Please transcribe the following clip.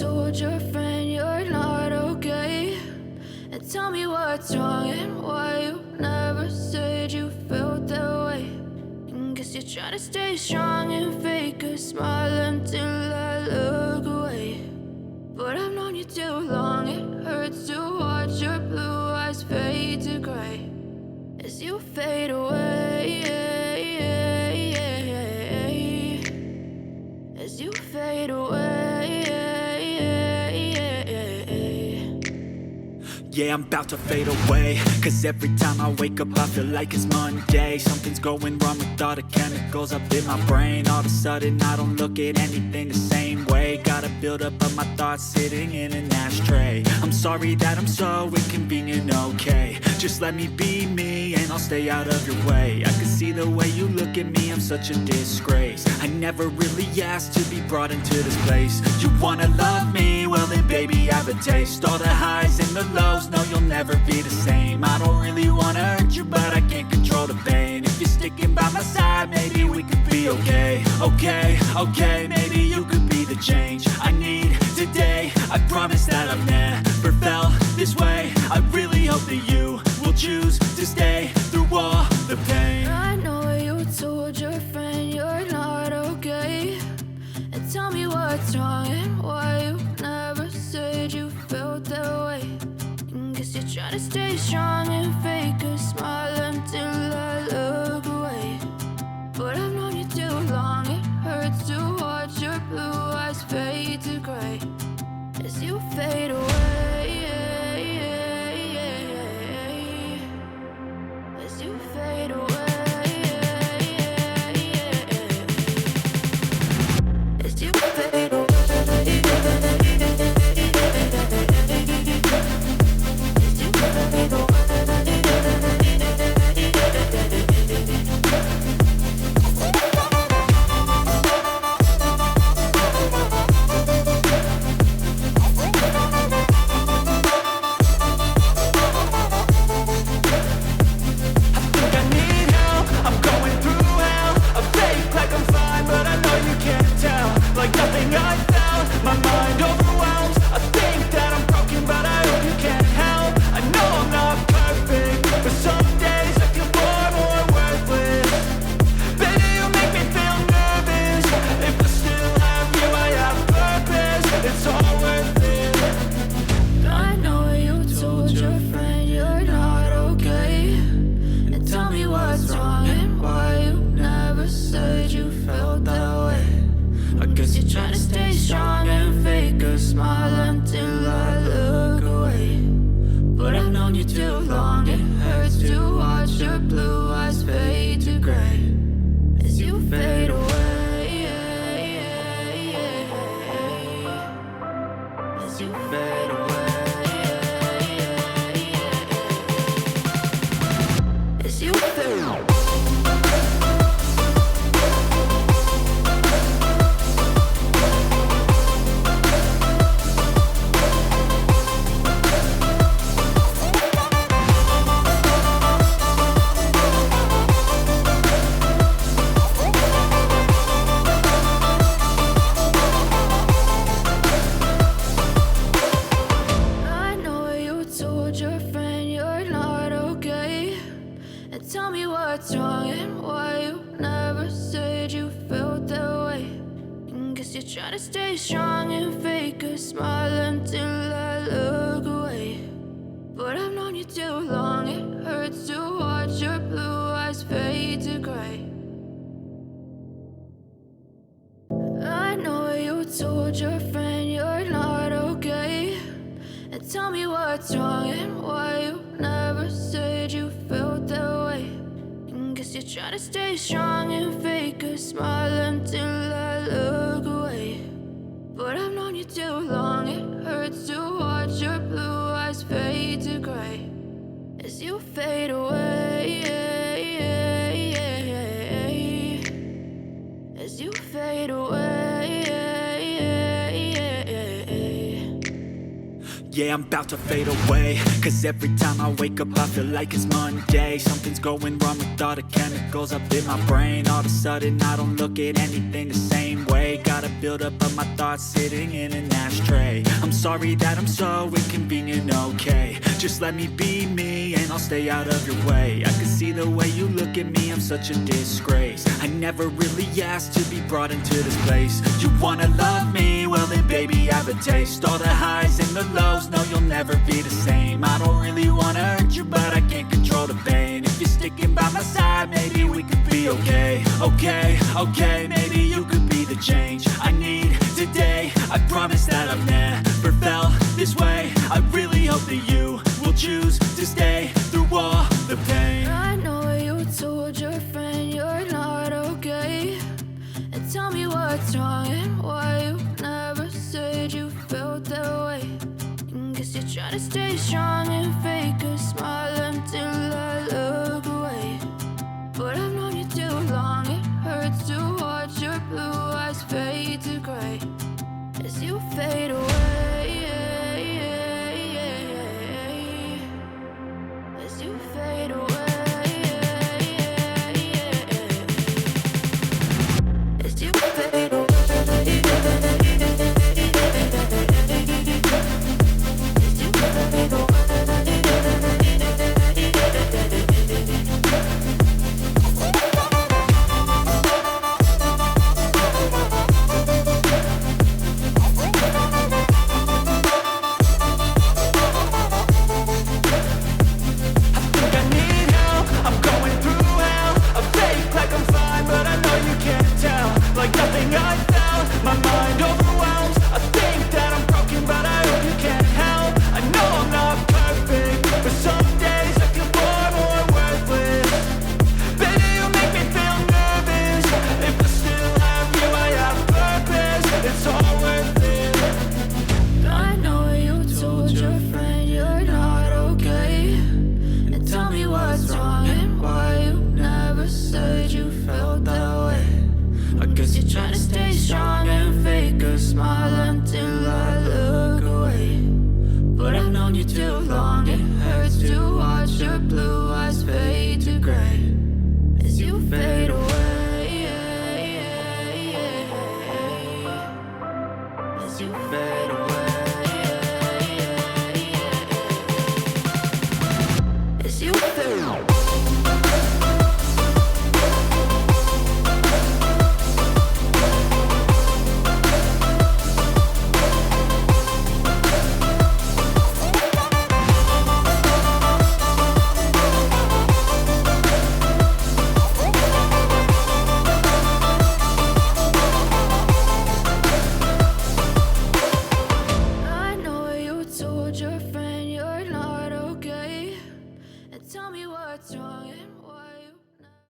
told your friend you're not okay? And tell me what's wrong and why you never said you felt that way. And guess you're trying to stay strong and fake a smile until I look away. But I've known you too long, it hurts to watch your blue eyes fade to gray as you fade away, as you fade away. Yeah, I'm about to fade away, cause every time I wake up I feel like it's Monday. Something's going wrong with all the chemicals up in my brain. All of a sudden I don't look at anything the same way. Gotta build up of my thoughts sitting in an ashtray. I'm sorry that I'm so inconvenient, okay? Just let me be me and I'll stay out of your way. I can see the way you look at me, I'm such a disgrace. I never really asked to be brought into this place. You wanna love me? Well then baby have a taste. All the highs and the lows, no you'll never be the same. I don't really wanna hurt you but I can't control the pain. If you're sticking by my side maybe we could be okay. Okay, maybe you could be the change I need today. I promise that I've never felt this way. I really hope that you will choose to stay through all the pain. I know you told your friend you're not okay. And tell me what's wrong and why you never said you felt that way. And guess you're trying to stay strong and fake a smile until I look away. But I've known you too long, it hurts to watch your blue eyes fade to gray as you fade away, as you fade away, as you fade away. Try to stay strong and fake a smile until I look away. But I've known you too long, it hurts to watch your blue eyes fade to gray. I know you told your friend you're not okay. And tell me what's wrong and why you never said you felt that way. And guess you're trying to stay strong and fake a smile until I look away. But I've known you too long, it hurts to watch your blue eyes fade to gray as you fade away, as you fade away. Yeah, I'm about to fade away. Cause every time I wake up I feel like it's Monday. Something's going wrong with all the chemicals up in my brain. All of a sudden I don't look at anything the same way. Gotta build up of my thoughts sitting in an ashtray. I'm sorry that I'm so inconvenient, okay. Just let me be me and I'll stay out of your way. I can see the way you look at me, I'm such a disgrace. I never really asked to be brought into this place. You wanna love me? Well then baby have a taste. All the highs and the lows, no you'll never be the same. I don't really wanna hurt you but I can't control the pain. If you're sticking by my side maybe we could be okay. Okay, maybe you could be the change I need today. I promise that I've never felt this way. I really hope that you will choose to stay through all the pain. I know you told your friend you're not okay, and tell me what's wrong and why you never said you felt that way. Guess you're trying to stay strong and fake a smile until I look away. But I've known you too long, it hurts to watch your blue eyes fade to gray as you fade away. As you fade away. As you fade away. Trying to stay strong and fake a smile until I look away. But I've known you too long, it hurts to watch your blue eyes fade to gray as you fade away. As you fade away. As you fade away. Told your friend you're not okay, and tell me what's wrong and why.